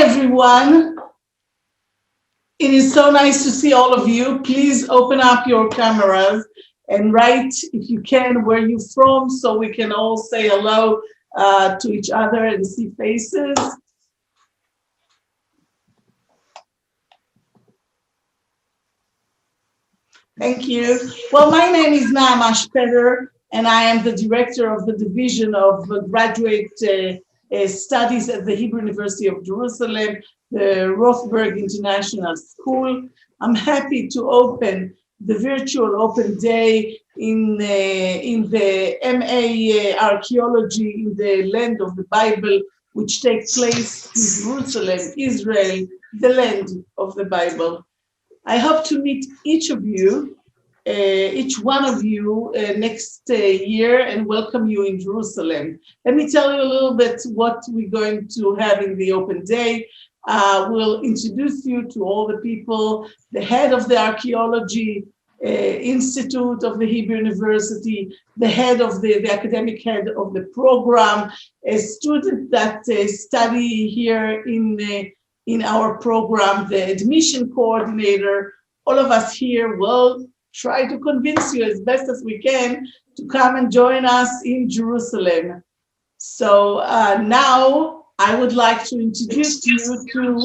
everyone. It is so nice to see all of you. Please open up your cameras and write, if you can, where you're from, so we can all say hello to each other and see faces. Thank you. Well, my name is Naama Shpeder, and I am the director of the Division of Graduate Studies at the Hebrew University of Jerusalem, the Rothberg International School. I'm happy to open the virtual open day in the MA Archaeology in the Land of the Bible, which takes place in Jerusalem, Israel, the land of the Bible. I hope to meet each one of you next year and welcome you in Jerusalem. Let me tell you a little bit what we're going to have in the open day. We'll introduce you to all the people, the head of the Archaeology Institute of the Hebrew University, the head of the academic head of the program, a student that study here in our program, the admission coordinator. All of us here will try to convince you as best as we can to come and join us in Jerusalem. So now I would like to introduce you to,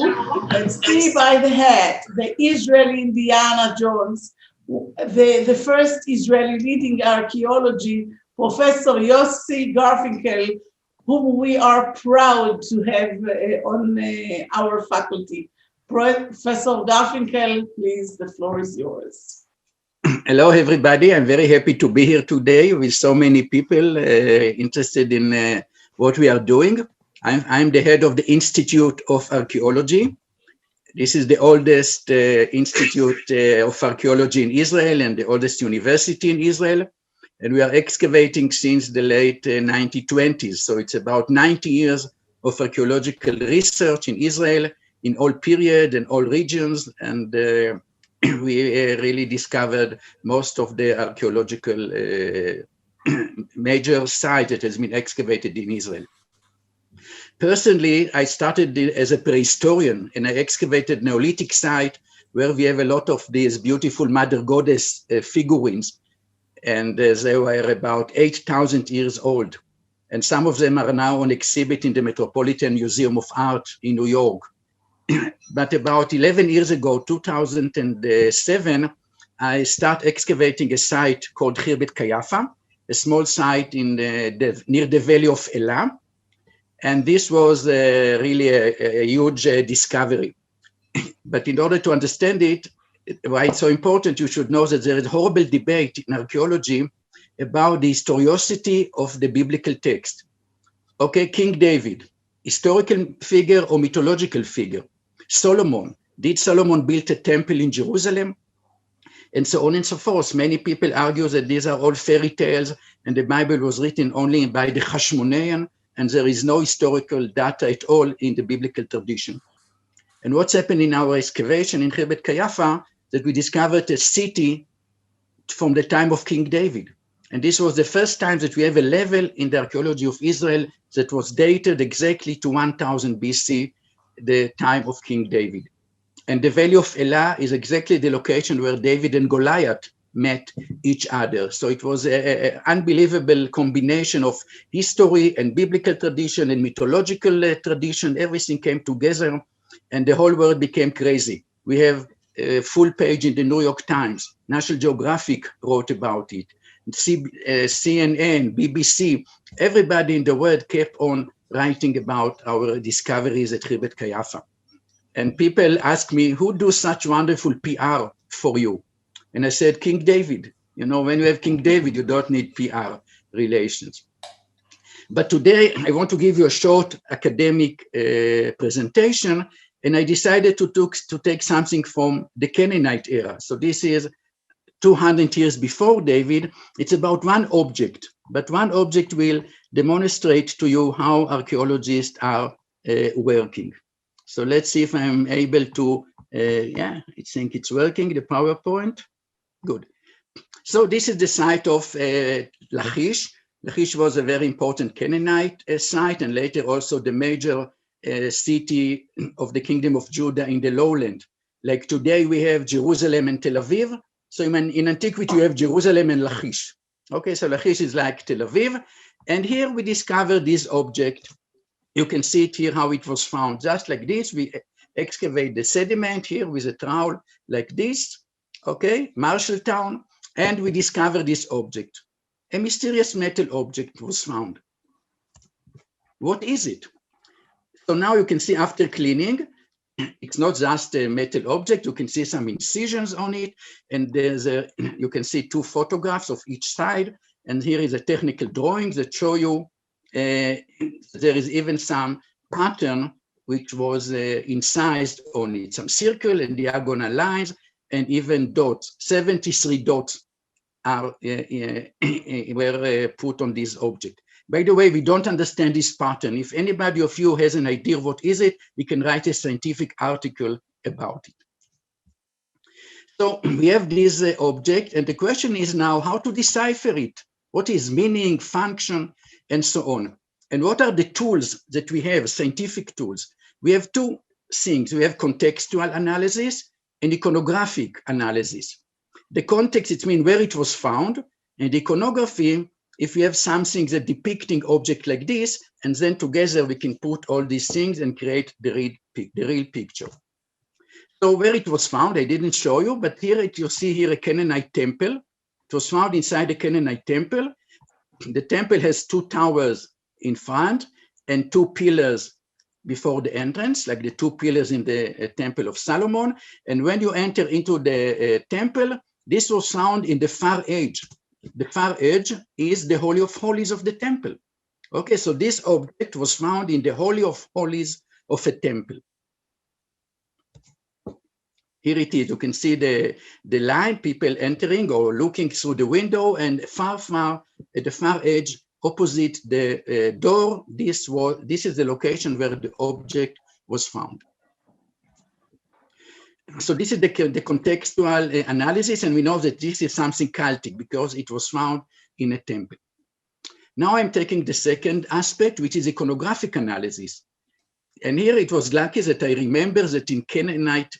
let's see by the head, the Israeli Indiana Jones, the first Israeli leading archaeology, Professor Yossi Garfinkel, whom we are proud to have on our faculty. Professor Garfinkel, please, the floor is yours. Hello, everybody. I'm very happy to be here today with so many people interested in what we are doing. I'm the head of the Institute of Archaeology. This is the oldest institute of archaeology in Israel and the oldest university in Israel. And we are excavating since the late 1920s. So it's about 90 years of archaeological research in Israel in all periods and all regions. And we really discovered most of the archaeological major sites that has been excavated in Israel. Personally, I started as a prehistorian and I excavated Neolithic site where we have a lot of these beautiful mother goddess figurines. And they were about 8,000 years old. And some of them are now on exhibit in the Metropolitan Museum of Art in New York. But about 11 years ago, 2007, I started excavating a site called Khirbet Kayafa, a small site in near the valley of Elah. And this was really a huge discovery. But in order to understand it, why it's so important, you should know that there is a horrible debate in archaeology about the historicity of the biblical text. Okay, King David, historical figure or mythological figure? Solomon, did Solomon build a temple in Jerusalem? And so on and so forth. Many people argue that these are all fairy tales and the Bible was written only by the Hashmonean and there is no historical data at all in the biblical tradition. And what's happened in our excavation in Khirbet Kayafa, that we discovered a city from the time of King David. And this was the first time that we have a level in the archaeology of Israel that was dated exactly to 1000 BC, the time of King David. And the Valley of Elah is exactly the location where David and Goliath met each other. So it was an unbelievable combination of history and biblical tradition and mythological tradition. Everything came together and the whole world became crazy. We have a full page in the New York Times. National Geographic wrote about it. CNN, BBC, everybody in the world kept on writing about our discoveries at Khirbet Kayafa. And people ask me, who do such wonderful PR for you? And I said, King David. You know, when you have King David, you don't need PR relations. But today, I want to give you a short academic presentation, and I decided to take something from the Canaanite era. So this is 200 years before David. It's about one object, but one object will demonstrate to you how archaeologists are working. So let's see if I'm able to, yeah, I think it's working, the PowerPoint. Good. So this is the site of Lachish. Lachish was a very important Canaanite site and later also the major city of the Kingdom of Judah in the lowland. Like today we have Jerusalem and Tel Aviv. So in antiquity you have Jerusalem and Lachish. Okay, so Lachish is like Tel Aviv. And here we discover this object. You can see it here how it was found. Just like this, we excavate the sediment here with a trowel like this. Okay, Marshalltown. And we discover this object. A mysterious metal object was found. What is it? So now you can see after cleaning, it's not just a metal object. You can see some incisions on it. And you can see 2 photographs of each side. And here is a technical drawing that show you there is even some pattern which was incised on it, some circle and diagonal lines and even dots. 73 dots are were put on this object. By the way, we don't understand this pattern. If anybody of you has an idea what is it, we can write a scientific article about it. So we have this object, and the question is now how to decipher it. What is meaning, function, and so on. And what are the tools that we have, scientific tools? We have 2 things. We have contextual analysis and iconographic analysis. The context, it means where it was found, and iconography, if we have something that depicting object like this, and then together we can put all these things and create the real picture. So where it was found, I didn't show you, but here you see here a Canaanite temple. It was found inside a Canaanite temple. The temple has 2 towers in front and 2 pillars before the entrance, like the 2 pillars in the Temple of Solomon. And when you enter into the temple, this was found in the far edge. The far edge is the Holy of Holies of the temple. Okay, so this object was found in the Holy of Holies of a temple. Here it is. You can see the line, people entering or looking through the window, and far at the far edge, opposite the door, this is the location where the object was found. So this is the contextual analysis, and we know that this is something cultic because it was found in a temple. Now I'm taking the second aspect, which is iconographic analysis. And here it was lucky that I remember that in Canaanite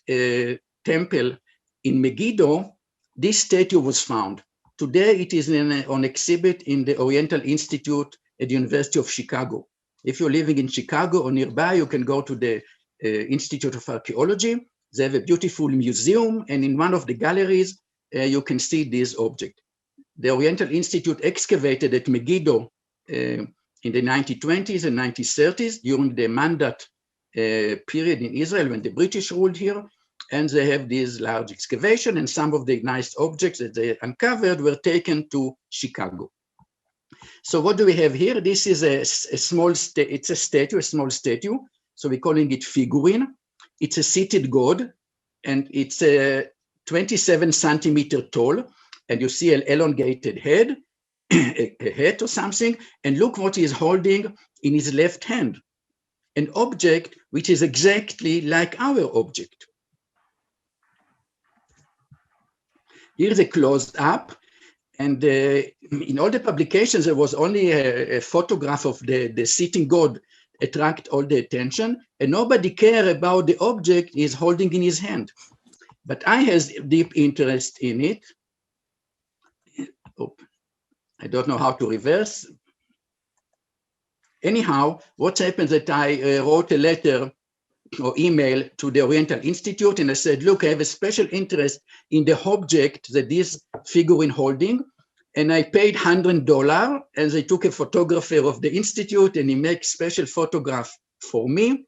temple in Megiddo, this statue was found. Today it is on exhibit in the Oriental Institute at the University of Chicago. If you're living in Chicago or nearby, you can go to the Institute of Archaeology. They have a beautiful museum, and in one of the galleries, you can see this object. The Oriental Institute excavated at Megiddo in the 1920s and 1930s during the Mandat period in Israel when the British ruled here, and they have this large excavation, and some of the nice objects that they uncovered were taken to Chicago. So what do we have here? This is a small it's a statue, a small statue. So we're calling it figurine. It's a seated god, and it's 27 centimeter tall, and you see an elongated head, a head or something, and look what he is holding in his left hand, an object which is exactly like our object. Here's a close-up, and in all the publications, there was only a photograph of the sitting god attract all the attention, and nobody cared about the object he's holding in his hand. But I have deep interest in it. Oh, I don't know how to reverse. Anyhow, what happened that I wrote a letter or email to the Oriental Institute, and I said, look, I have a special interest in the object that this figurine holding, and I paid $100, and they took a photographer of the Institute, and he makes special photograph for me.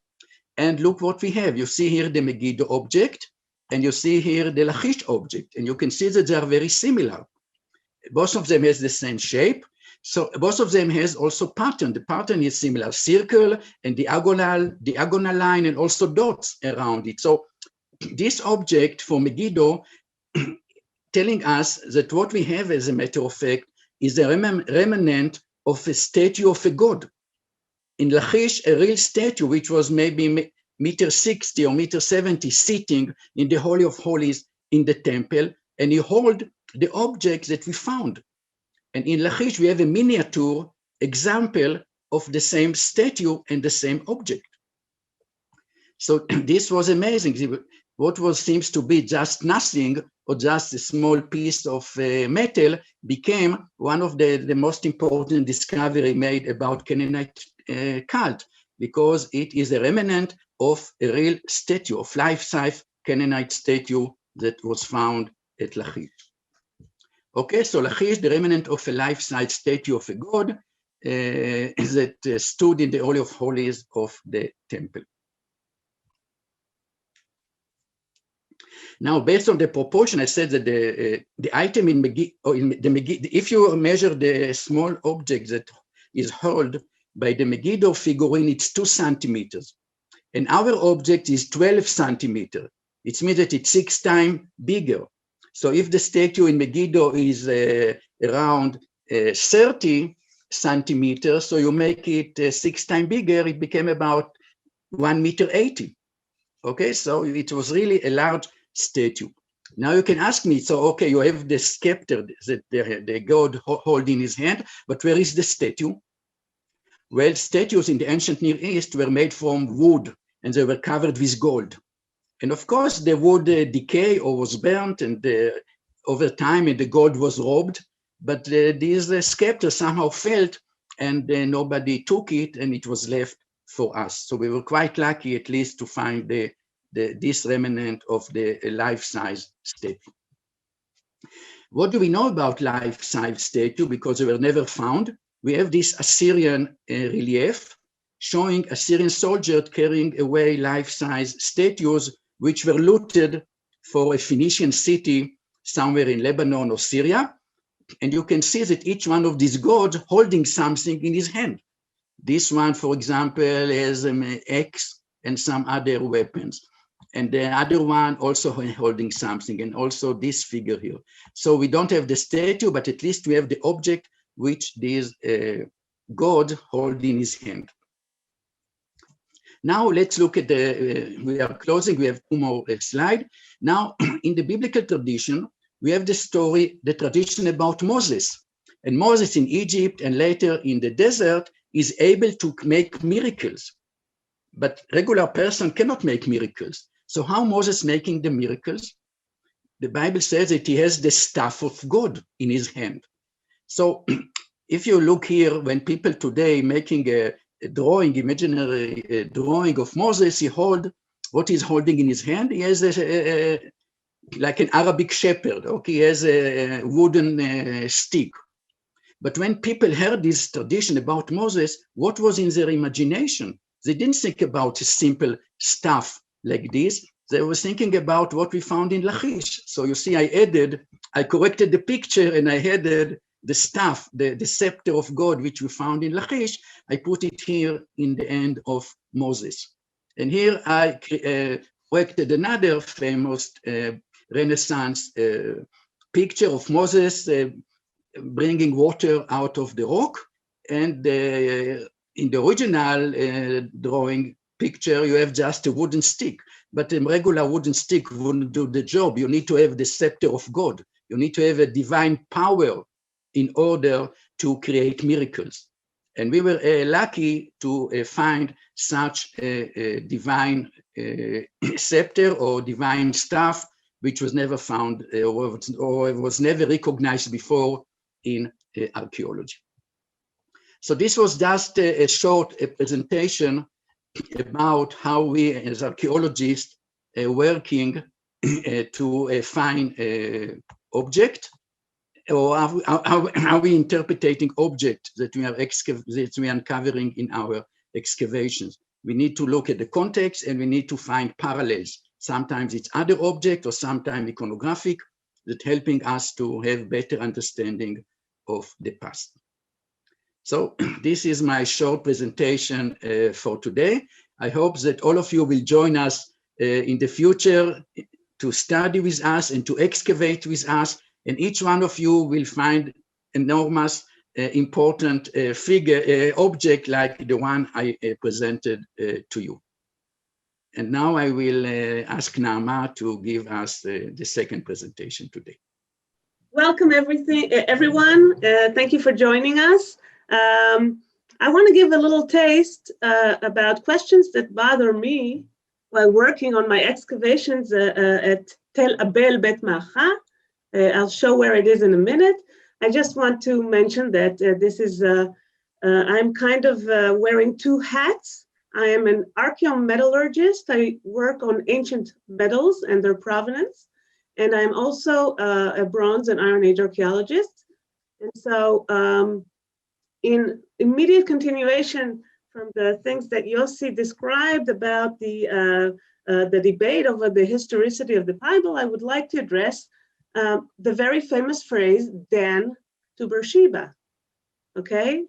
And look what we have. You see here the Megiddo object, and you see here the Lachish object, and you can see that they are very similar. Both of them has the same shape. So both of them has also pattern. The pattern is similar, circle and diagonal line, and also dots around it. So this object for Megiddo telling us that what we have, as a matter of fact, is a remnant of a statue of a god. In Lachish, a real statue, which was maybe meter 60 or meter 70, sitting in the Holy of Holies in the temple, and he hold the objects that we found. And in Lachish, we have a miniature example of the same statue and the same object. So this was amazing. What seems to be just nothing or just a small piece of metal became one of the most important discovery made about Canaanite cult, because it is a remnant of a real statue, of life-size Canaanite statue that was found at Lachish. Okay, so Lachish, the remnant of a life-size statue of a god that stood in the Holy of Holies of the temple. Now, based on the proportion, I said that the item in Megiddo, if you measure the small object that is held by the Megiddo figurine, it's 2 centimeters. And our object is 12 centimeters. It means that it's 6 times bigger. So if the statue in Megiddo is around 30 centimeters, so you make it 6 times bigger, it became about 1.80 meters. Okay, so it was really a large statue. Now you can ask me, so okay, you have the scepter that the god hold in his hand, but where is the statue? Well, statues in the ancient Near East were made from wood, and they were covered with gold. And of course, the wood decayed or was burnt, and over time, and the gold was robbed. But this scepter somehow fell, and nobody took it, and it was left for us. So we were quite lucky, at least, to find this remnant of the life-size statue. What do we know about life-size statue? Because they were never found. We have this Assyrian relief showing Assyrian soldiers carrying away life-size statues, which were looted for a Phoenician city somewhere in Lebanon or Syria. And you can see that each one of these gods holding something in his hand. This one, for example, has an axe and some other weapons. And the other one also holding something, and also this figure here. So we don't have the statue, but at least we have the object which this god hold in his hand. Now let's look at we are closing, we have 2 more slides. Now, in the biblical tradition, we have the story, the tradition about Moses. And Moses in Egypt and later in the desert is able to make miracles. But regular person cannot make miracles. So how Moses making the miracles? The Bible says that he has the staff of God in his hand. So if you look here, when people today making a drawing, imaginary drawing of Moses, what he's holding in his hand, he has like an Arabic shepherd, okay, he has a wooden stick. But when people heard this tradition about Moses, what was in their imagination? They didn't think about a simple staff like this. They were thinking about what we found in Lachish. So you see, I corrected the picture and I added the staff, the scepter of God, which we found in Lachish. I put it here in the end of Moses. And here I corrected another famous Renaissance picture of Moses bringing water out of the rock. And in the original drawing picture, you have just a wooden stick. But a regular wooden stick wouldn't do the job. You need to have the scepter of God. You need to have a divine power in order to create miracles. And we were lucky to find such a divine scepter or divine staff, which was never found or was never recognized before in archaeology. So this was just a short presentation about how we as archaeologists are working to find object, or how we interpreting object that we are uncovering in our excavations. We need to look at the context and we need to find parallels. Sometimes it's other object or sometimes iconographic that helping us to have better understanding of the past. So this is my short presentation for today. I hope that all of you will join us in the future to study with us and to excavate with us. And each one of you will find enormous important object like the one I presented to you. And now I will ask Naama to give us the second presentation today. Welcome everyone. Thank you for joining us. I want to give a little taste about questions that bother me while working on my excavations at Tel Abel Bet Macha. I'll show where it is in a minute. I just want to mention that this is, I'm kind of wearing two hats. I am an archaeometallurgist. I work on ancient metals and their provenance. And I'm also a Bronze and Iron Age archaeologist. And so in immediate continuation from the things that Yossi described about the debate over the historicity of the Bible, I would like to address the very famous phrase, Dan to Beersheba, okay?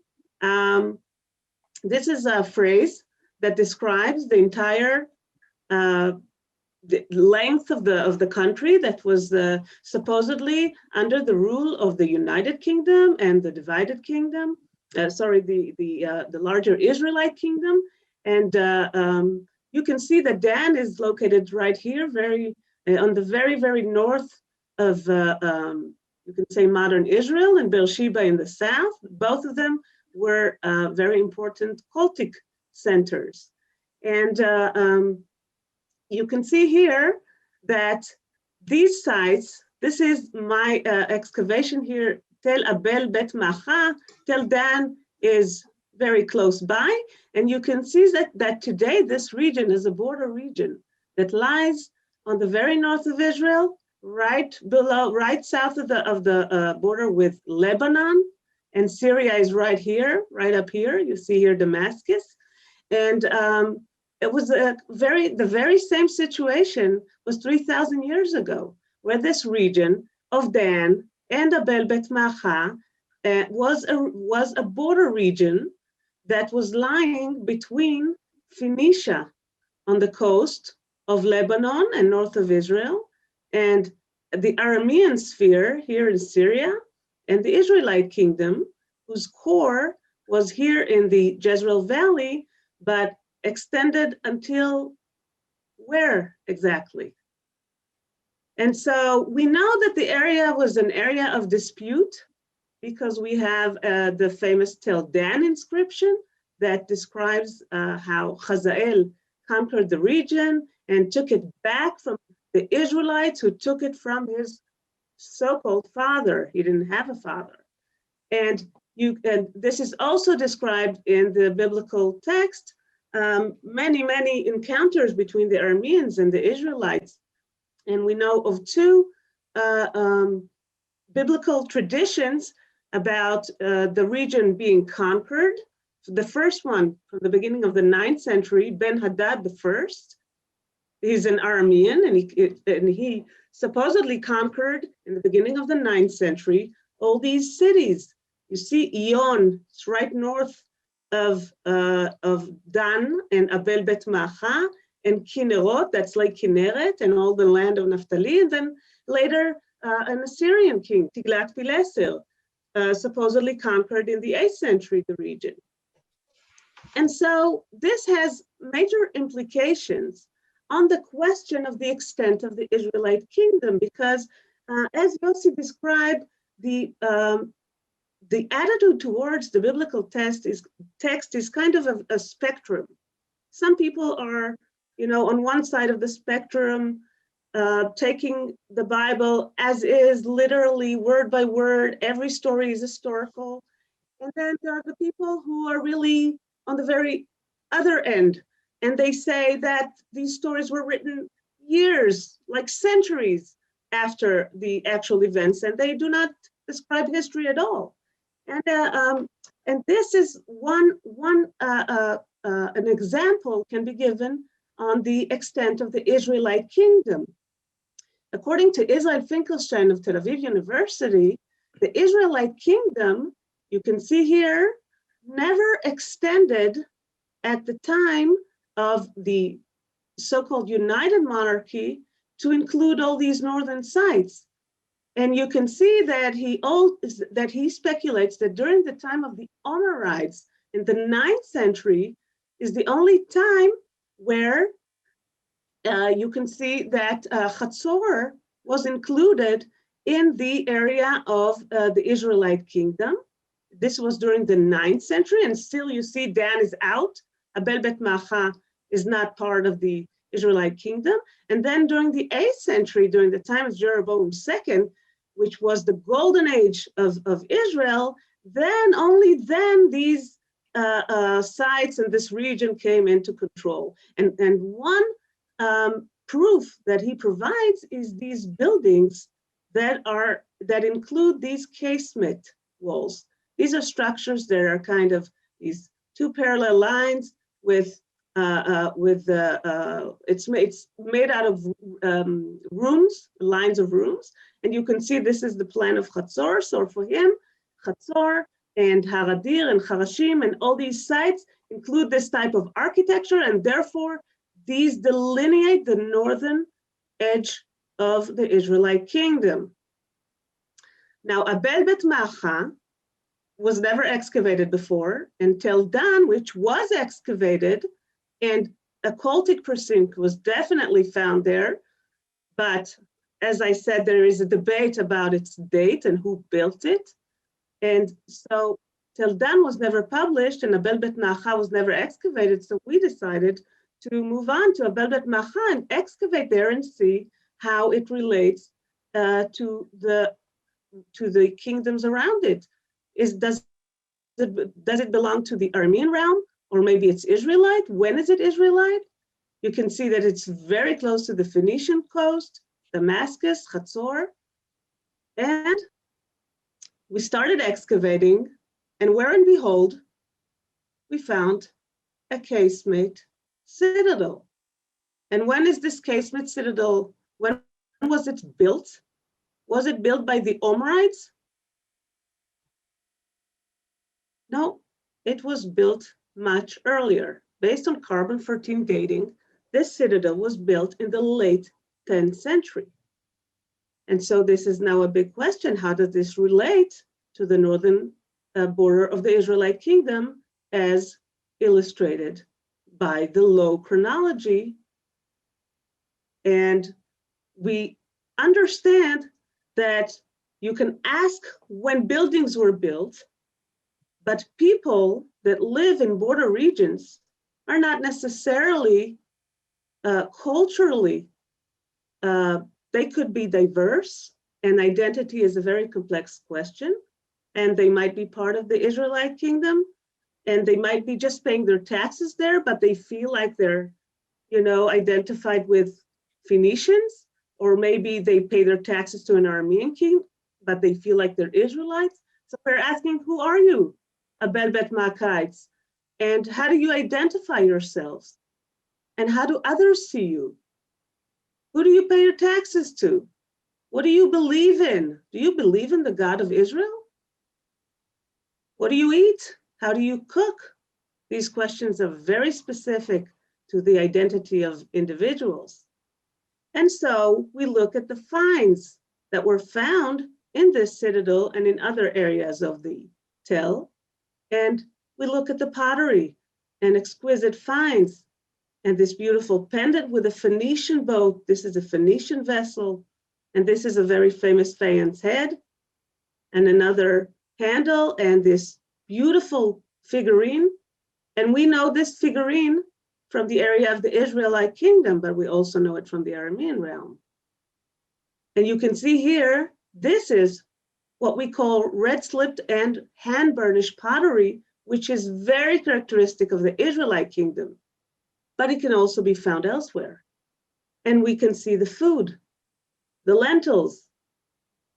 This is a phrase that describes the entire the length of the country that was supposedly under the rule of the United Kingdom and the divided kingdom, the larger Israelite kingdom. And you can see that Dan is located right here, on the very north of, you can say, modern Israel, and Beersheba in the south. Both of them were very important cultic centers. And you can see here that these sites, this is my excavation here, Tel Abel Bet Macha. Tel Dan is very close by. And you can see that today this region is a border region that lies on the very north of Israel, right south of the border with Lebanon. And Syria is right here, right up here. You see here Damascus. And it was the very same situation was 3,000 years ago, where this region of Dan and Abel Bet Macha was a border region that was lying between Phoenicia on the coast of Lebanon and north of Israel, and the Aramean sphere here in Syria, and the Israelite kingdom, whose core was here in the Jezreel Valley, but extended until where exactly? And so we know that the area was an area of dispute because we have the famous Tel Dan inscription that describes how Hazael conquered the region and took it back from the Israelites who took it from his so-called father. He didn't have a father. And this is also described in the biblical text, many encounters between the Arameans and the Israelites. And we know of two biblical traditions about the region being conquered. The first one from the beginning of the 9th century, Ben-Hadad I. He's an Aramean, and he supposedly conquered in the beginning of the 9th century all these cities. You see Ion, it's right north of Dan and Abel Bet Macha, and Kinnerot, that's Lake Kinneret, and all the land of Naphtali, and then later an Assyrian king, Tiglath-Pileser, supposedly conquered in the 8th century the region. And so this has major implications on the question of the extent of the Israelite kingdom, because as Yossi described, the attitude towards the biblical text is kind of a spectrum. Some people are, on one side of the spectrum, taking the Bible as is, literally word by word, every story is historical. And then there are the people who are really on the very other end, and they say that these stories were written years, like centuries after the actual events, and they do not describe history at all. And this is an example can be given on the extent of the Israelite kingdom. According to Israel Finkelstein of Tel Aviv University, the Israelite kingdom, you can see here, never extended at the time of the so-called United Monarchy to include all these northern sites. And you can see that he speculates that during the time of the Omerides in the 9th century is the only time where you can see that Chatzor was included in the area of the Israelite kingdom. This was during the 9th century, and still you see Dan is out. Abel Bet Macha is not part of the Israelite kingdom. And then during the 8th century, during the time of Jeroboam II, which was the golden age of Israel, then only then these sites in this region came into control. And one proof that he provides is these buildings that include these casement walls. These are structures that are kind of these two parallel lines with it's made out of rooms, lines of rooms, and you can see this is the plan of Chatzor. So for him, Chatzor and Haradir and Harashim and all these sites include this type of architecture, and therefore these delineate the northern edge of the Israelite kingdom. Now, Abel Bet Maacha was never excavated before, and Tel Dan, which was excavated, and a cultic precinct was definitely found there. But as I said, there is a debate about its date and who built it. And so Tel Dan was never published and Abel Bet Maacha was never excavated. So we decided to move on to Abel Bet Maacha and excavate there and see how it relates to the kingdoms around it. Does it belong to the Aramean realm? Or maybe it's Israelite? When is it Israelite? You can see that it's very close to the Phoenician coast, Damascus, Chatzor. And we started excavating, and where and behold, we found a casemate citadel. And when is this casemate citadel, when was it built? Was it built by the Omrites? No, it was built much earlier. Based on carbon-14 dating, this citadel was built in the late 10th century. And so this is now a big question. How does this relate to the northern border of the Israelite kingdom as illustrated by the low chronology? And we understand that you can ask when buildings were built, but people that live in border regions are not necessarily culturally, they could be diverse, and identity is a very complex question, and they might be part of the Israelite kingdom, and they might be just paying their taxes there, but they feel like they're, identified with Phoenicians, or maybe they pay their taxes to an Aramean king, but they feel like they're Israelites. So we're asking, who are you, Abel Bet Maachites? And how do you identify yourselves? And how do others see you? Who do you pay your taxes to? What do you believe in? Do you believe in the God of Israel? What do you eat? How do you cook? These questions are very specific to the identity of individuals. And so we look at the finds that were found in this citadel and in other areas of the Tel, and we look at the pottery and exquisite finds and this beautiful pendant with a Phoenician boat. This is a Phoenician vessel, and this is a very famous faience head, and another handle, and this beautiful figurine. And we know this figurine from the area of the Israelite kingdom, but we also know it from the Aramean realm. And you can see here, this is what we call red slipped and hand burnished pottery, which is very characteristic of the Israelite kingdom, but it can also be found elsewhere. And we can see the food, the lentils,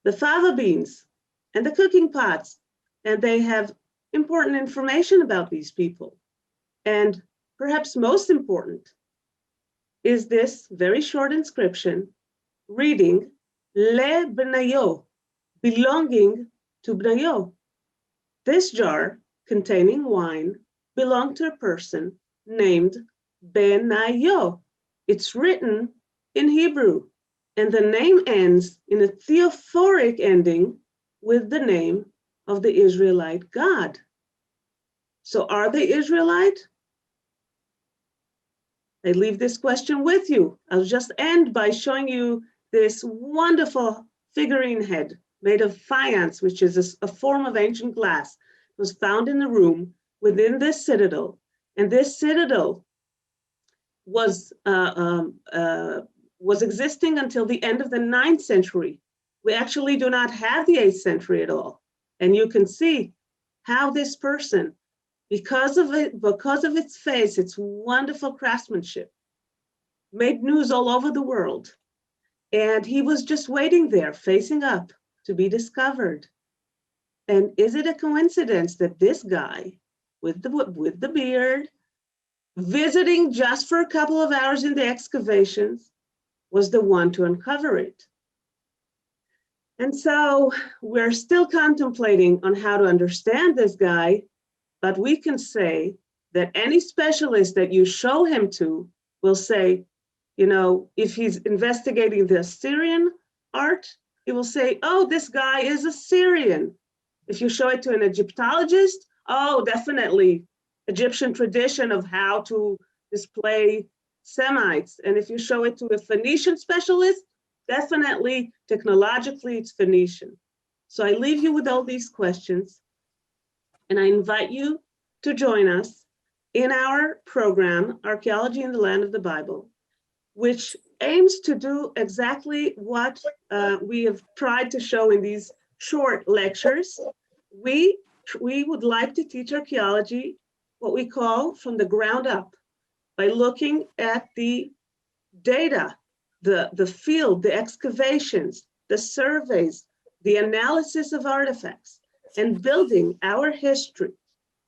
the fava beans, and the cooking pots, and they have important information about these people. And perhaps most important is this very short inscription reading, Le Benayo, belonging to Benayo. This jar containing wine belonged to a person named Benayo. It's written in Hebrew, and the name ends in a theophoric ending with the name of the Israelite God. So are they Israelite? I leave this question with you. I'll just end by showing you this wonderful figurine head made of faience, which is a form of ancient glass. It was found in the room within this citadel. And this citadel was existing until the end of the 9th century. We actually do not have the 8th century at all. And you can see how this person, because of its face, its wonderful craftsmanship, made news all over the world. And he was just waiting there, facing up to be discovered. And is it a coincidence that this guy with the beard, visiting just for a couple of hours in the excavations, was the one to uncover it? And so we're still contemplating on how to understand this guy, but we can say that any specialist that you show him to will say, you know, if he's investigating the Assyrian art, he will say, oh, this guy is Assyrian. If you show it to an Egyptologist, oh, definitely Egyptian tradition of how to display Semites. And if you show it to a Phoenician specialist, definitely technologically it's Phoenician. So I leave you with all these questions, and I invite you to join us in our program, Archaeology in the Land of the Bible, which aims to do exactly what we have tried to show in these short lectures. We would like to teach archaeology, what we call from the ground up, by looking at the data, the field, the excavations, the surveys, the analysis of artifacts, and building our history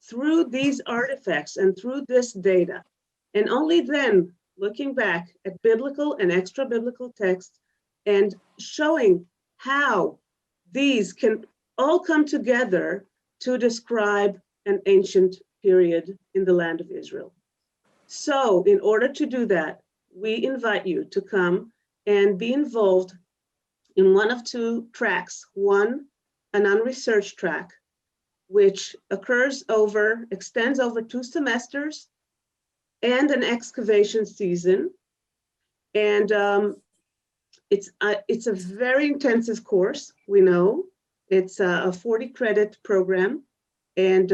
through these artifacts and through this data. And only then looking back at biblical and extra-biblical texts and showing how these can all come together to describe an ancient period in the land of Israel. So in order to do that, we invite you to come and be involved in one of two tracks. One, an unresearched track, which extends over 2 semesters and an excavation season. And it's a very intensive course, we know. It's a 40 credit program, and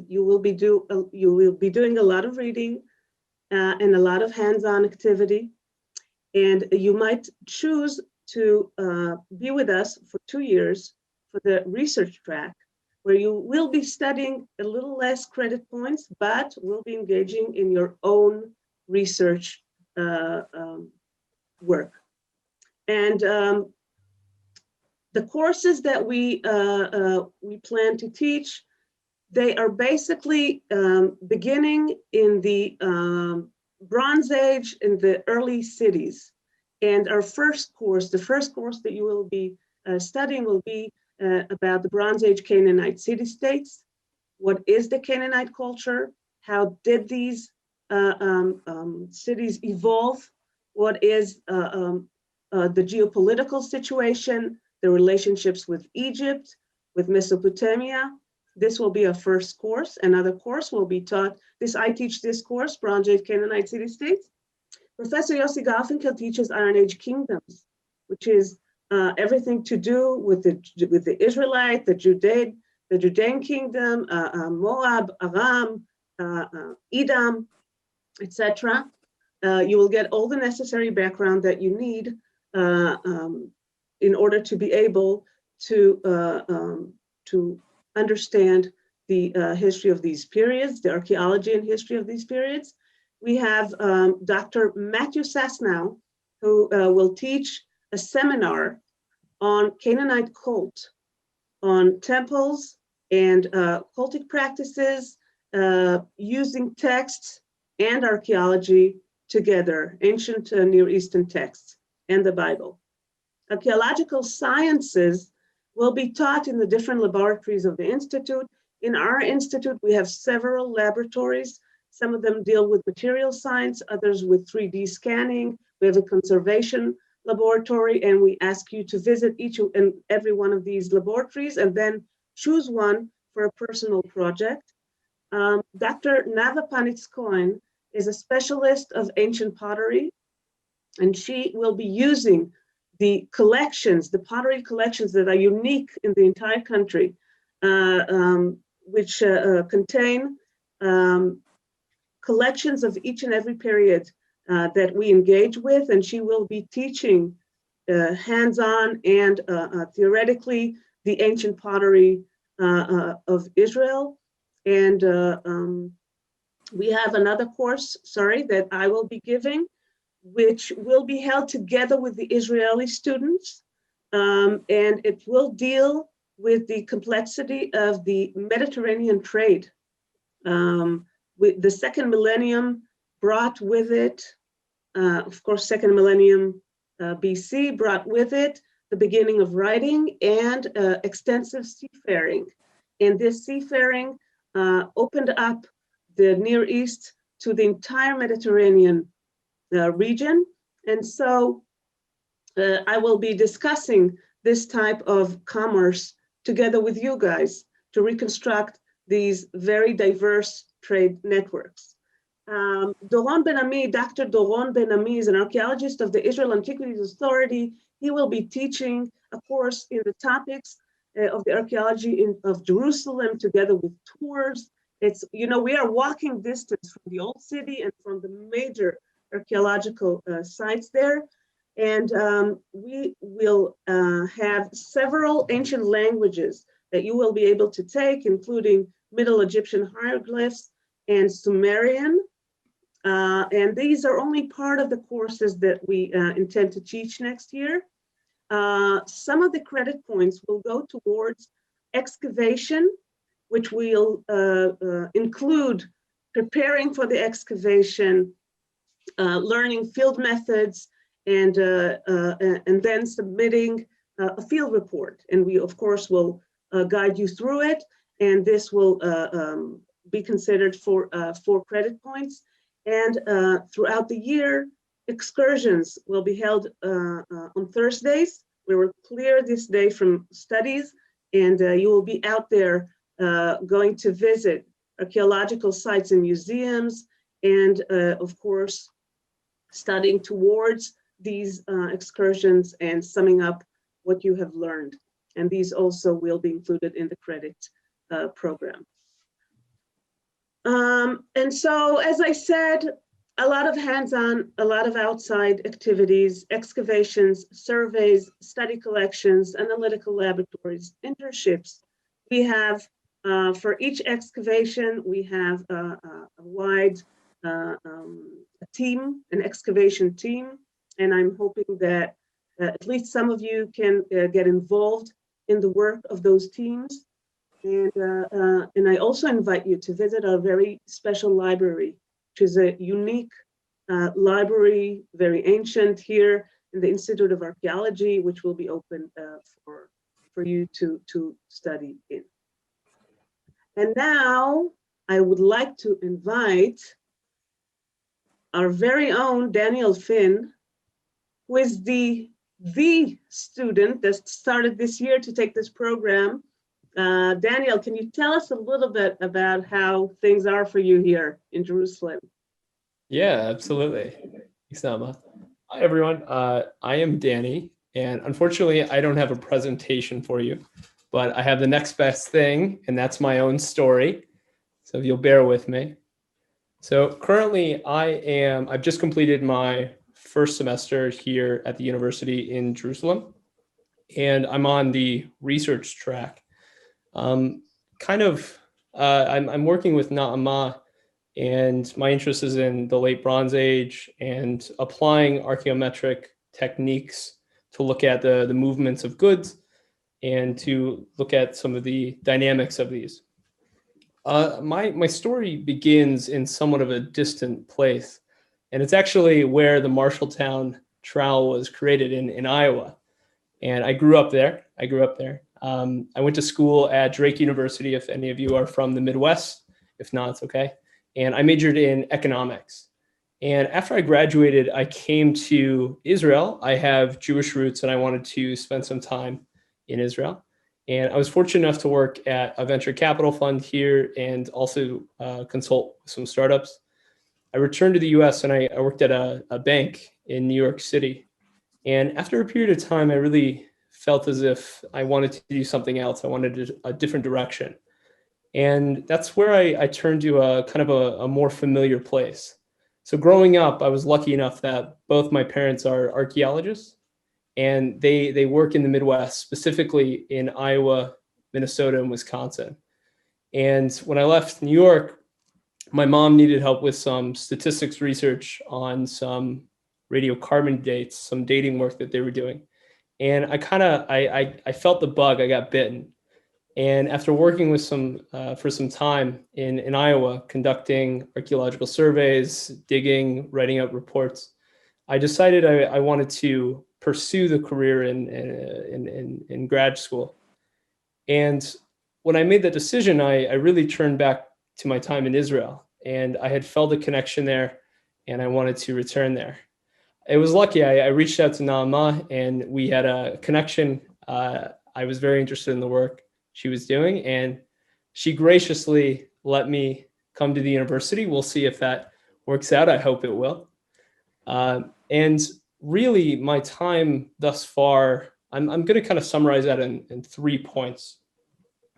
you will be doing a lot of reading and a lot of hands-on activity. And you might choose to be with us for 2 years for the research track, where you will be studying a little less credit points, but will be engaging in your own research work. And the courses that we plan to teach, they are basically beginning in the Bronze Age in the early cities. And our first course, the first course that you will be studying will be about the Bronze Age Canaanite city-states. What is the Canaanite culture? How did these cities evolve? What is the geopolitical situation, the relationships with Egypt, with Mesopotamia? This will be a first course. Another course will be taught. I teach this course, Bronze Age Canaanite city-states. Professor Yossi Garfinkel teaches Iron Age kingdoms, which is everything to do with the Israelite, the Judean kingdom, Moab, Aram, Edom, etc. You will get all the necessary background that you need in order to be able to understand the history of these periods, the archaeology and history of these periods. We have Dr. Matthew Sasnow, who will teach a seminar on Canaanite cult, on temples and cultic practices, using texts and archaeology together, ancient Near Eastern texts and the Bible. Archaeological sciences will be taught in the different laboratories of the Institute. In our Institute, we have several laboratories. Some of them deal with material science, others with 3D scanning. We have a conservation laboratory, and we ask you to visit each and every one of these laboratories and then choose one for a personal project. Dr. Nava Panitz-Cohen is a specialist of ancient pottery, and she will be using the collections, the pottery collections that are unique in the entire country, which contain collections of each and every period that we engage with, and she will be teaching hands-on and theoretically the ancient pottery of Israel. And we have another course, that I will be giving, which will be held together with the Israeli students. And it will deal with the complexity of the Mediterranean trade. With the second millennium brought with it, of course, second millennium BC brought with it the beginning of writing and extensive seafaring. And this seafaring opened up the Near East to the entire Mediterranean region. And so I will be discussing this type of commerce together with you guys to reconstruct these very diverse trade networks. Doron Ben-Ami, Dr. Doron Ben-Ami is an archaeologist of the Israel Antiquities Authority. He will be teaching a course in the topics of the archaeology of Jerusalem together with tours. It's, we are walking distance from the old city and from the major archaeological sites there. And we will have several ancient languages that you will be able to take, including Middle Egyptian hieroglyphs and Sumerian. And these are only part of the courses that we intend to teach next year. Some of the credit points will go towards excavation, which will include preparing for the excavation, learning field methods, and then submitting a field report. And we, of course, will guide you through it. And this will be considered for 4 credit points. And throughout the year, excursions will be held on Thursdays. We will clear this day from studies, and you will be out there going to visit archaeological sites and museums, and of course, studying towards these excursions and summing up what you have learned. And these also will be included in the credit program. And so, as I said, a lot of hands-on, a lot of outside activities, excavations, surveys, study collections, analytical laboratories, internships. We have, for each excavation, we have a wide team, an excavation team. And I'm hoping that at least some of you can get involved in the work of those teams. And I also invite you to visit our very special library, which is a unique library, very ancient here in the Institute of Archaeology, which will be open for you to study in. And now I would like to invite our very own Daniel Finn, who is the student that started this year to take this program. Daniel, can you tell us a little bit about how things are for you here in Jerusalem? Yeah, absolutely. Thanks, Nama. Hi, everyone. I am Danny, and unfortunately, I don't have a presentation for you, but I have the next best thing, and that's my own story. So if you'll bear with me. So currently, I've just completed my first semester here at the university in Jerusalem, and I'm on the research track. I'm working with Na'amah, and my interest is in the late Bronze Age and applying archaeometric techniques to look at the movements of goods and to look at some of the dynamics of these. My story begins in somewhat of a distant place, and it's actually where the Marshalltown Trowel was created in Iowa. And I grew up there. I went to school at Drake University, if any of you are from the Midwest. If not, it's okay. And I majored in economics. And after I graduated, I came to Israel. I have Jewish roots, and I wanted to spend some time in Israel. And I was fortunate enough to work at a venture capital fund here and also consult with some startups. I returned to the US and I worked at a bank in New York City. And after a period of time, I really felt as if I wanted to do something else. I wanted a different direction. And that's where I turned to a kind of a more familiar place. So growing up, I was lucky enough that both my parents are archaeologists, and they work in the Midwest, specifically in Iowa, Minnesota, and Wisconsin. And when I left New York, my mom needed help with some statistics research on some radiocarbon dates, some dating work that they were doing. And I felt the bug, I got bitten. And after working with for some time in Iowa, conducting archaeological surveys, digging, writing up reports, I decided I wanted to pursue the career in grad school. And when I made that decision, I really turned back to my time in Israel, and I had felt a connection there, and I wanted to return there. It was lucky. I reached out to Naama, and we had a connection. I was very interested in the work she was doing, and she graciously let me come to the university. We'll see if that works out. I hope it will. And really, my time thus far, I'm going to kind of summarize that in 3 points.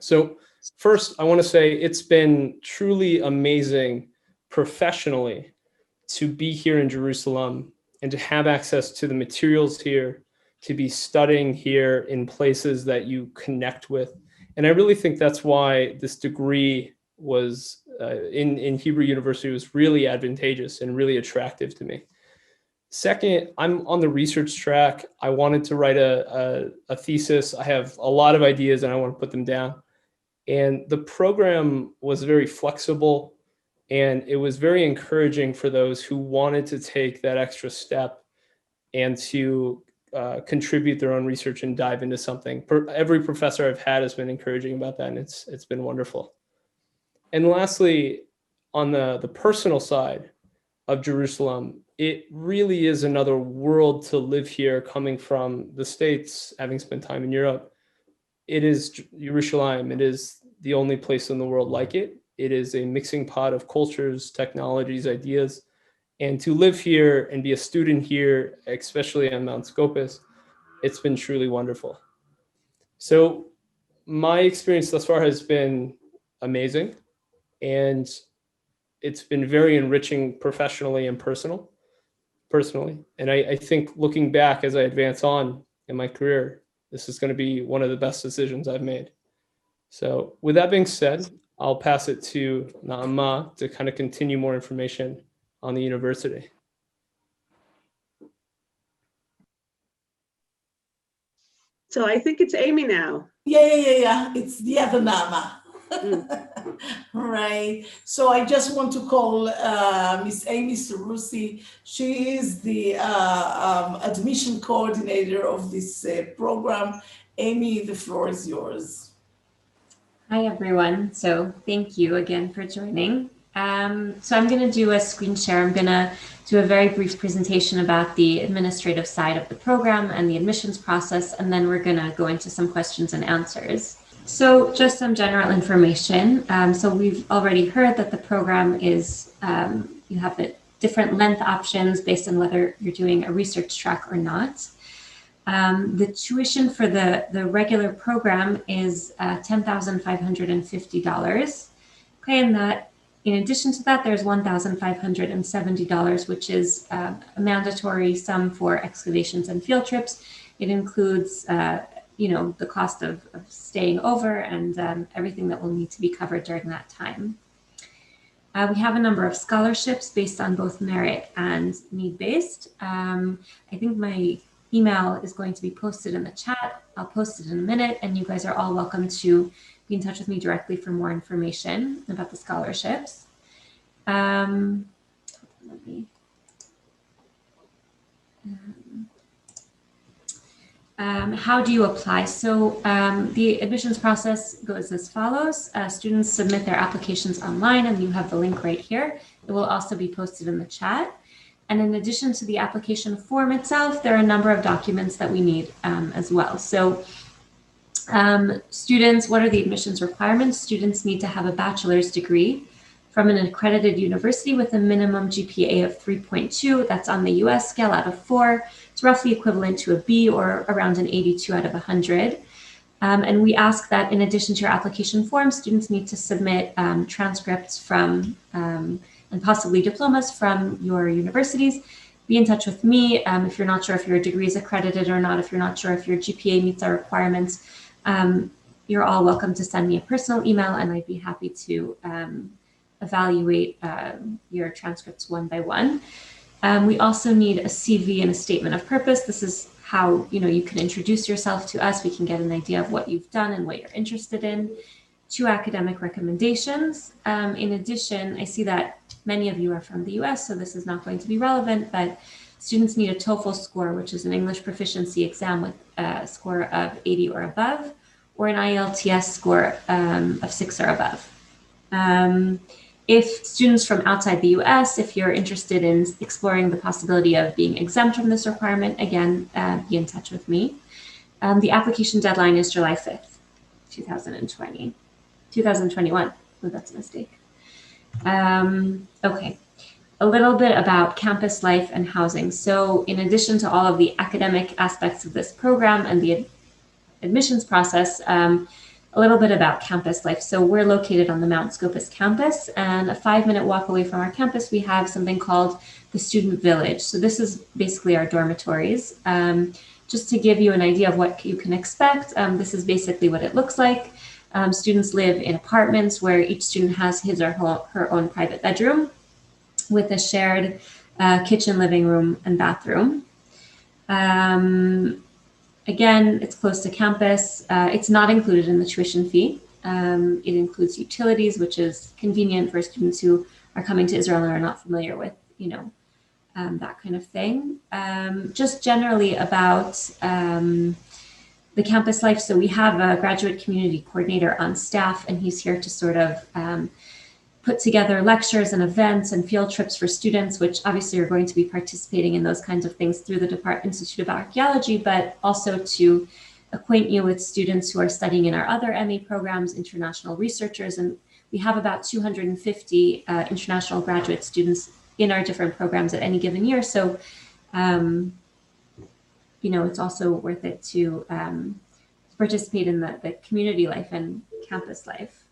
So first, I want to say it's been truly amazing professionally to be here in Jerusalem and to have access to the materials here, to be studying here in places that you connect with. And I really think that's why this degree was in Hebrew University was really advantageous and really attractive to me. Second, I'm on the research track. I wanted to write a thesis. I have a lot of ideas and I want to put them down. And the program was very flexible, and it was very encouraging for those who wanted to take that extra step and to contribute their own research and dive into something. Every professor I've had has been encouraging about that, and it's been wonderful. And lastly, on the personal side of Jerusalem, it really is another world to live here, coming from the States, having spent time in Europe. It is Yerushalayim. It is the only place in the world like it. It is a mixing pot of cultures, technologies, ideas. And to live here and be a student here, especially on Mount Scopus, it's been truly wonderful. So my experience thus far has been amazing. And it's been very enriching professionally and personally. And I think looking back as I advance on in my career, this is going to be one of the best decisions I've made. So with that being said, I'll pass it to Naama to kind of continue more information on the university. So I think it's Amy now. Yeah. It's the other Naama. Right. So I just want to call Miss Amy Sarusi. She is the admission coordinator of this program. Amy, the floor is yours. Hi, everyone. So thank you again for joining. So I'm going to do a screen share. I'm going to do a very brief presentation about the administrative side of the program and the admissions process, and then we're going to go into some questions and answers. So just some general information. So we've already heard that the program is, you have the different length options based on whether you're doing a research track or not. The tuition for the regular program is $10,550. Okay, and that in addition to that, there's $1,570, which is a mandatory sum for excavations and field trips. It includes the cost of staying over and everything that will need to be covered during that time. We have a number of scholarships based on both merit and need-based. I think my email is going to be posted in the chat. I'll post it in a minute, and you guys are all welcome to be in touch with me directly for more information about the scholarships. How do you apply? So the admissions process goes as follows. Students submit their applications online, and you have the link right here. It will also be posted in the chat. And in addition to the application form itself, there are a number of documents that we need as well. So students, what are the admissions requirements? Students need to have a bachelor's degree from an accredited university with a minimum GPA of 3.2. That's on the US scale out of 4. It's roughly equivalent to a B or around an 82 out of 100. And we ask that in addition to your application form, students need to submit transcripts from and possibly diplomas from your universities, be in touch with me. If you're not sure if your degree is accredited or not, if you're not sure if your GPA meets our requirements, you're all welcome to send me a personal email, and I'd be happy to evaluate your transcripts one by one. We also need a CV and a statement of purpose. This is how you can introduce yourself to us. We can get an idea of what you've done and what you're interested in. 2 academic recommendations. In addition, I see that many of you are from the US, so this is not going to be relevant, but students need a TOEFL score, which is an English proficiency exam with a score of 80 or above, or an IELTS score of 6 or above. If students from outside the US, if you're interested in exploring the possibility of being exempt from this requirement, again, be in touch with me. The application deadline is July 5th, 2021. Oh, that's a mistake. Okay, a little bit about campus life and housing. So in addition to all of the academic aspects of this program and the admissions process, a little bit about campus life. So we're located on the Mount Scopus campus, and a 5-minute walk away from our campus, we have something called the Student Village. So this is basically our dormitories. Just to give you an idea of what you can expect, this is basically what it looks like. Students live in apartments where each student has his or her own private bedroom with a shared kitchen, living room, and bathroom. Again, it's close to campus. It's not included in the tuition fee. It includes utilities, which is convenient for students who are coming to Israel and are not familiar with, that kind of thing. Just generally about the campus life. So we have a graduate community coordinator on staff, and he's here to sort of put together lectures and events and field trips for students, which obviously are going to be participating in those kinds of things through the Institute of Archaeology, but also to acquaint you with students who are studying in our other MA programs, international researchers. And we have about 250 international graduate students in our different programs at any given year. So, it's also worth it to participate in the community life and campus life.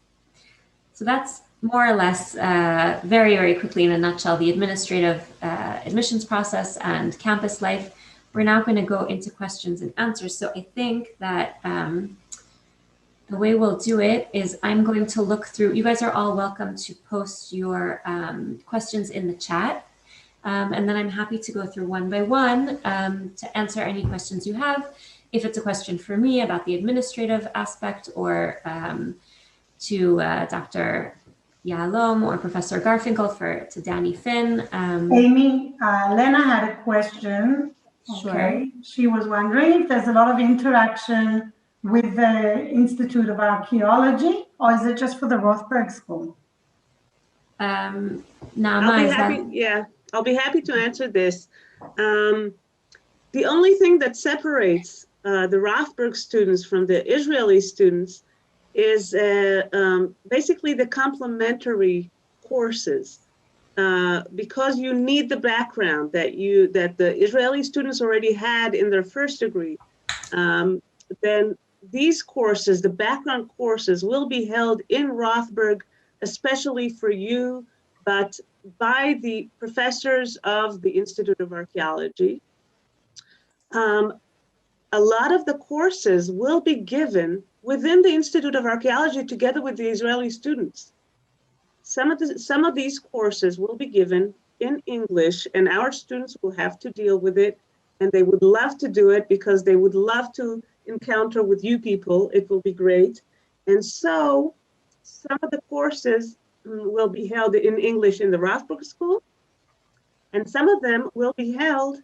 So that's more or less, very, very quickly in a nutshell, the administrative admissions process and campus life. We're now going to go into questions and answers. So I think that the way we'll do it is I'm going to look through, you guys are all welcome to post your questions in the chat. And then I'm happy to go through one by one to answer any questions you have. If it's a question for me about the administrative aspect, or to Dr. Yalom or Professor Garfinkel, to Danny Finn. Amy, Lena had a question. Sure. Okay. She was wondering if there's a lot of interaction with the Institute of Archaeology, or is it just for the Rothberg School? I'll be happy to answer this. The only thing that separates the Rothberg students from the Israeli students is basically the complementary courses, because you need the background that the Israeli students already had in their first degree. Then these courses, the background courses, will be held in Rothberg, especially for you, but by the professors of the Institute of Archaeology. A lot of the courses will be given within the Institute of Archaeology together with the Israeli students. Some of these courses will be given in English, and our students will have to deal with it, and they would love to do it because they would love to encounter with you people. It will be great. And so some of the courses will be held in English in the Rothberg School, and some of them will be held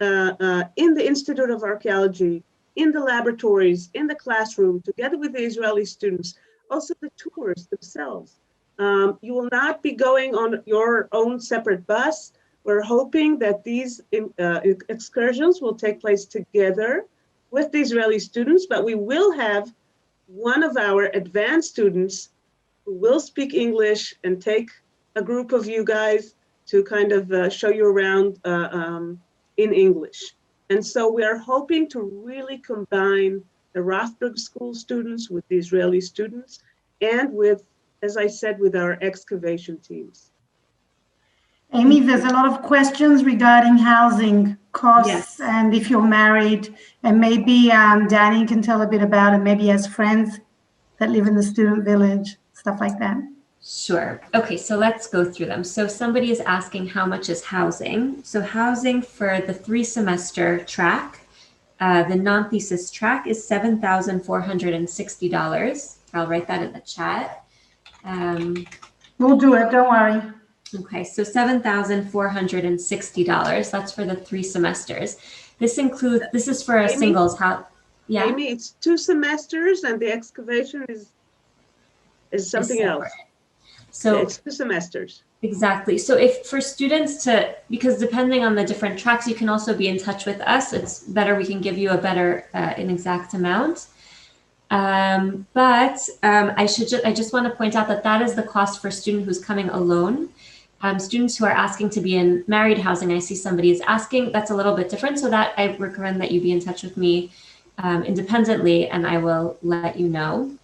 in the Institute of Archaeology, in the laboratories, in the classroom, together with the Israeli students. Also the tours themselves. You will not be going on your own separate bus. We're hoping that these excursions will take place together with the Israeli students, but we will have one of our advanced students who will speak English and take a group of you guys to kind of show you around in English. And so we are hoping to really combine the Rothberg School students with the Israeli students and with, as I said, with our excavation teams. Amy, there's a lot of questions regarding housing costs and if you're married, and maybe Danny can tell a bit about it. Maybe he has friends that live in the student village, stuff like that. Sure. Okay, so let's go through them. So somebody is asking how much is housing. So housing for the 3-semester track, the non-thesis track is $7,460. I'll write that in the chat. We'll do it, don't worry. Okay, so $7,460. That's for the 3 semesters. This is for a singles house. Yeah. Amy, it's 2 semesters and the excavation is something else. So yeah, it's 2 semesters. Exactly. So if for students because depending on the different tracks, you can also be in touch with us. It's better, we can give you an exact amount. I just want to point out that is the cost for a student who's coming alone. Students who are asking to be in married housing, I see somebody is asking, that's a little bit different. So that I recommend that you be in touch with me independently, and I will let you know.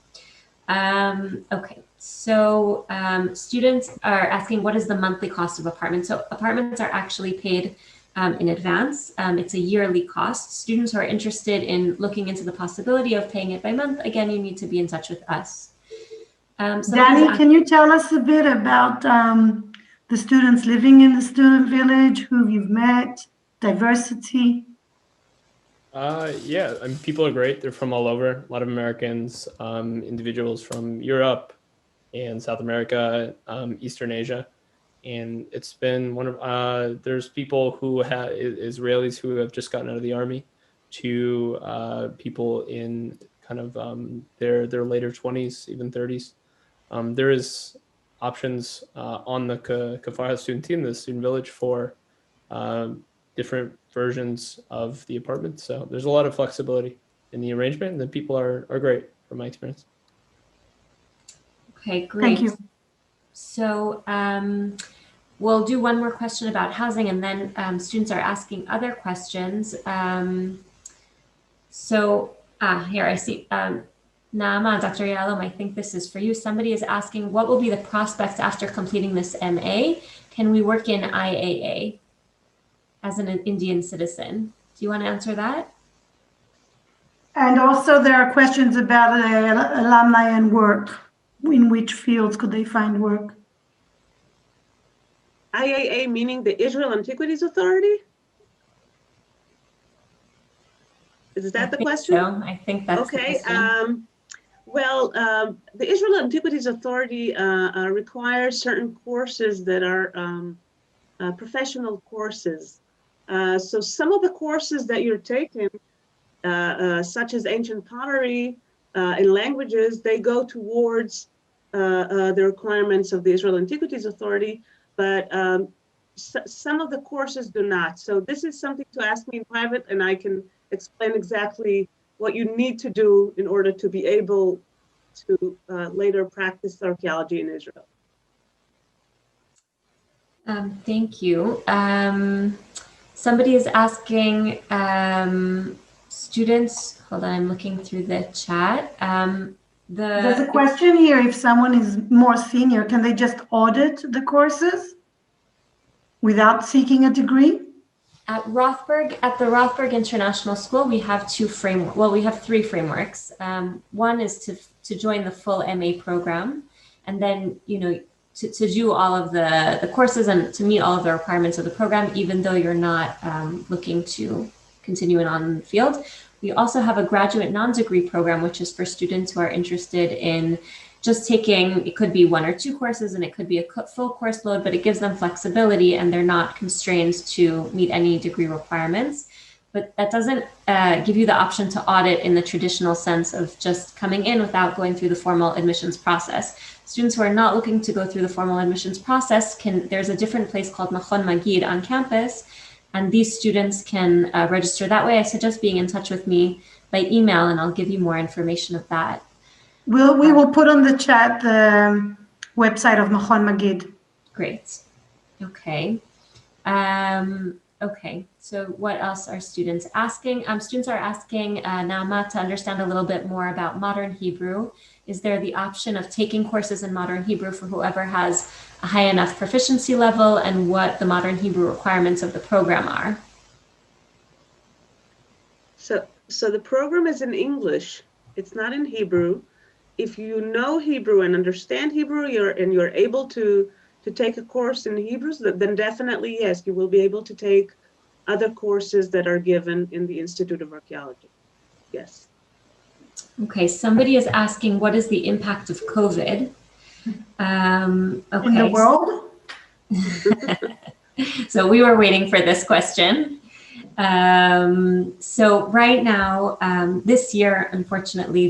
Okay, so students are asking, what is the monthly cost of apartments? So apartments are actually paid in advance. It's a yearly cost. Students who are interested in looking into the possibility of paying it by month, again, you need to be in touch with us. Danny, can you tell us a bit about the students living in the student village, who you've met, diversity? Yeah, I mean, people are great. They're from all over, a lot of Americans, individuals from Europe and South America, Eastern Asia. And it's been there's people who have Israelis who have just gotten out of the army to people in kind of their later 20s, even 30s. There is options on the Kafar student team, the student village, for different versions of the apartment. So there's a lot of flexibility in the arrangement, and the people are great from my experience. Okay, great. Thank you. So we'll do one more question about housing, and then students are asking other questions. Here I see Naama, Dr. Yalom, I think this is for you. Somebody is asking, what will be the prospects after completing this MA? Can we work in IAA as an Indian citizen? Do you want to answer that? And also there are questions about alumni and work. In which fields could they find work? IAA meaning the Israel Antiquities Authority? Is that the question? So. I think that's okay. The question. The Israel Antiquities Authority requires certain courses that are professional courses. So some of the courses that you're taking, such as ancient pottery and languages, they go towards the requirements of the Israel Antiquities Authority, but some of the courses do not. So this is something to ask me in private, and I can explain exactly what you need to do in order to be able to later practice archaeology in Israel. Thank you. Somebody is asking students, hold on, I'm looking through the chat. There's a question here, if someone is more senior, can they just audit the courses without seeking a degree? At the Rothberg International School, we have we have 3 frameworks. One is to join the full MA program, and then, to do all of the courses and to meet all of the requirements of the program, even though you're not looking to continue it on the field. We also have a graduate non-degree program, which is for students who are interested in just taking, it could be 1 or 2 courses, and it could be a full course load, but it gives them flexibility and they're not constrained to meet any degree requirements. But that doesn't give you the option to audit in the traditional sense of just coming in without going through the formal admissions process. Students who are not looking to go through the formal admissions process there's a different place called Machon Magid on campus, and these students can register that way. I suggest being in touch with me by email, and I'll give you more information of that. We will put on the chat the website of Machon Magid. Great. Okay. Okay, so what else are students asking? Students are asking Naama to understand a little bit more about modern Hebrew. Is there the option of taking courses in modern Hebrew for whoever has a high enough proficiency level, and what the modern Hebrew requirements of the program are? So the program is in English. It's not in Hebrew. If you know Hebrew and understand Hebrew, you're able to take a course in Hebrew, then definitely yes, you will be able to take other courses that are given in the Institute of Archaeology. Yes. Okay, somebody is asking, what is the impact of COVID? Okay. In the world? So we were waiting for this question. So right now, this year, unfortunately,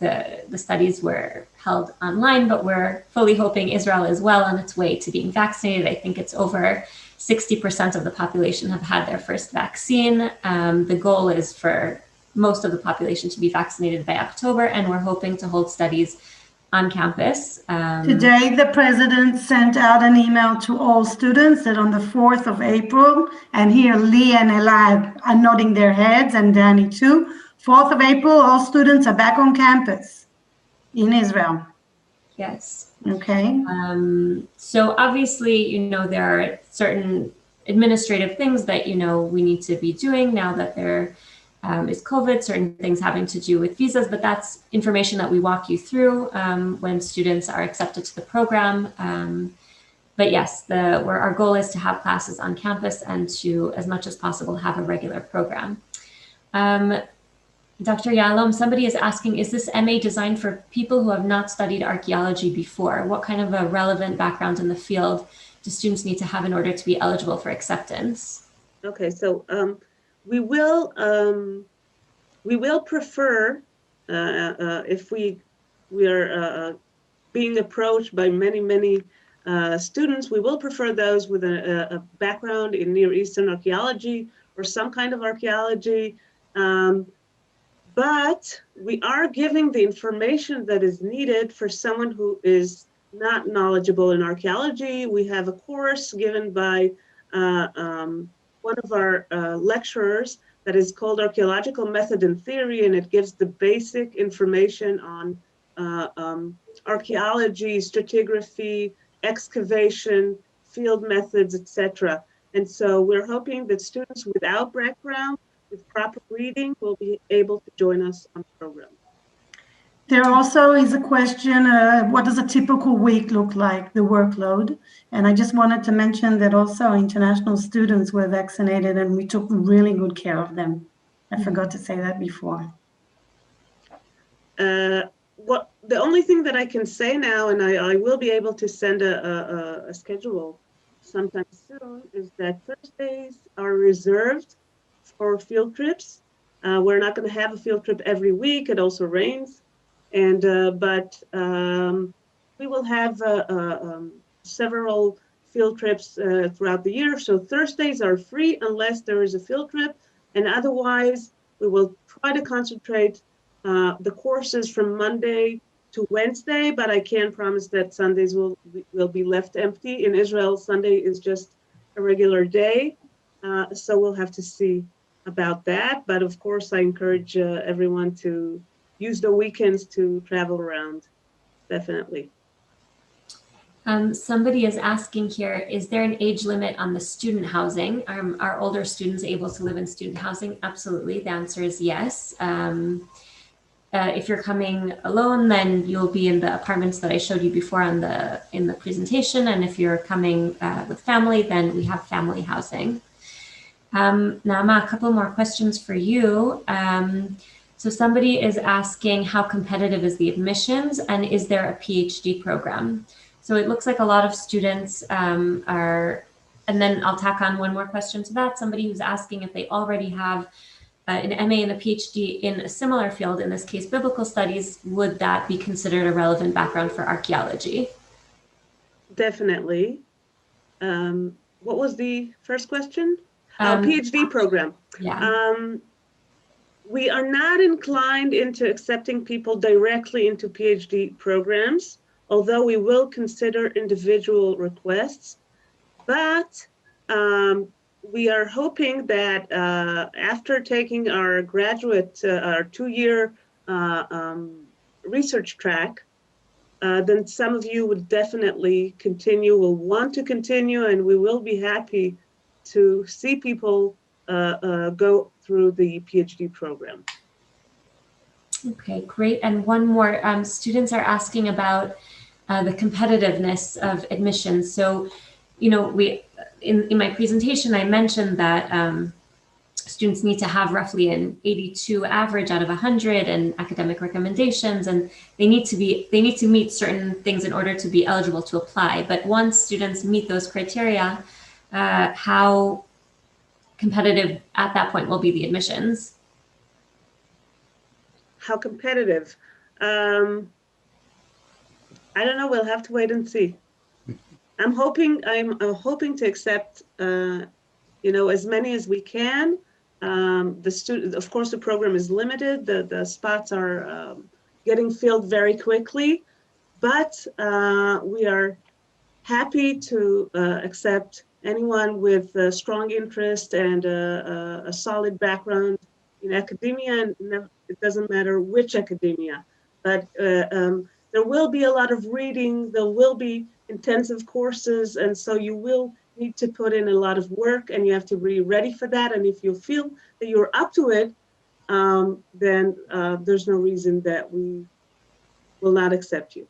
the studies were held online, but we're fully hoping Israel is well on its way to being vaccinated. I think it's over 60% of the population have had their first vaccine. The goal is for most of the population to be vaccinated by October, and we're hoping to hold studies on campus. Today, the president sent out an email to all students that on the 4th of April, and here Lee and Elad are nodding their heads, and Danny too. 4th of April, all students are back on campus in Israel. Yes. Okay. So obviously, there are certain administrative things that, we need to be doing now that there is COVID, certain things having to do with visas, but that's information that we walk you through when students are accepted to the program. But yes, our goal is to have classes on campus and to, as much as possible, have a regular program. Dr. Yalom, somebody is asking, is this MA designed for people who have not studied archaeology before? What kind of a relevant background in the field do students need to have in order to be eligible for acceptance? Okay, so we will prefer if we are being approached by many students, we will prefer those with a background in Near Eastern archaeology or some kind of archaeology. But we are giving the information that is needed for someone who is not knowledgeable in archaeology. We have a course given by one of our lecturers that is called Archaeological Method and Theory, and it gives the basic information on archaeology, stratigraphy, excavation, field methods, etc. And so we're hoping that students without background, with proper reading, will be able to join us on the program. There also is a question, what does a typical week look like, the workload? And I just wanted to mention that also international students were vaccinated and we took really good care of them. I forgot to say that before. The only thing that I can say now, and I will be able to send a schedule sometime soon, is that Thursdays are reserved for field trips. We're not going to have a field trip every week. It also rains. But we will have several field trips throughout the year. So Thursdays are free unless there is a field trip. And otherwise, we will try to concentrate the courses from Monday to Wednesday, but I can't promise that Sundays will be left empty. In Israel, Sunday is just a regular day. So we'll have to see about that. But of course, I encourage everyone to use the weekends to travel around, definitely. Somebody is asking here, is there an age limit on the student housing? Are older students able to live in student housing? Absolutely, the answer is yes. If you're coming alone, then you'll be in the apartments that I showed you before in the presentation. And if you're coming with family, then we have family housing. Naama, a couple more questions for you. So somebody is asking, how competitive is the admissions, and is there a PhD program? So it looks like a lot of students are, and then I'll tack on one more question to that. Somebody who's asking if they already have an MA and a PhD in a similar field, in this case, biblical studies, would that be considered a relevant background for archaeology? Definitely. What was the first question? PhD program. Yeah. We are not inclined into accepting people directly into PhD programs, although we will consider individual requests. But we are hoping that after taking our graduate, our 2-year research track, then some of you would definitely will want to continue, and we will be happy to see people go through the PhD program. Okay, great. And one more, students are asking about the competitiveness of admissions. So, you know, in my presentation, I mentioned that students need to have roughly an 82 average out of 100 and academic recommendations, and they need to meet certain things in order to be eligible to apply. But once students meet those criteria, how competitive at that point will be the admissions? How competitive? I don't know. We'll have to wait and see. I'm hoping to accept, you know, as many as we can. Of course, the program is limited. The spots are getting filled very quickly, but we are happy to accept anyone with a strong interest and a solid background in academia, and it doesn't matter which academia, but there will be a lot of reading, there will be intensive courses, and so you will need to put in a lot of work, and you have to be ready for that. And if you feel that you're up to it, then there's no reason that we will not accept you.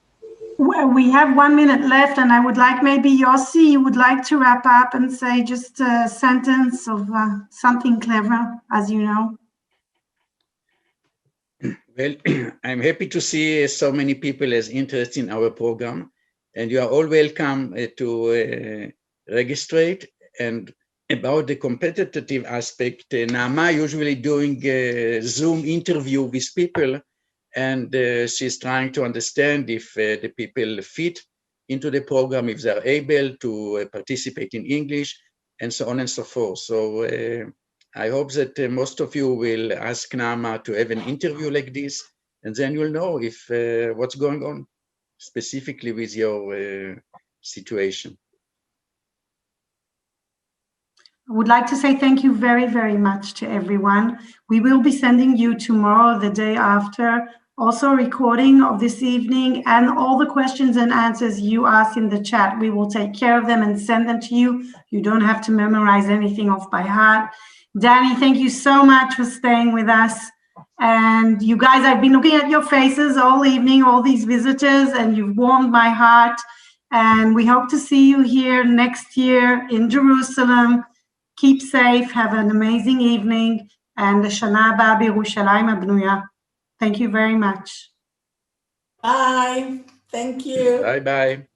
Well, we have 1 minute left, and I would like maybe Yossi, you would like to wrap up and say just a sentence of something clever, as you know. Well, I'm happy to see so many people as interested in our program, and you are all welcome to register. And about the competitive aspect, Naama usually doing a Zoom interview with people, and she's trying to understand if the people fit into the program, if they're able to participate in English, and so on and so forth. So I hope that most of you will ask Naama to have an interview like this, and then you'll know if what's going on specifically with your situation. I would like to say thank you very, very much to everyone. We will be sending you tomorrow, the day after, also a recording of this evening, and all the questions and answers you ask in the chat. We will take care of them and send them to you. You don't have to memorize anything off by heart. Danny, thank you so much for staying with us. And you guys, I've been looking at your faces all evening, all these visitors, and you've warmed my heart. And we hope to see you here next year in Jerusalem. Keep safe, have an amazing evening, and Shana Haba B'Yerushalayim Habnuya. Thank you very much. Bye. Thank you. Bye-bye.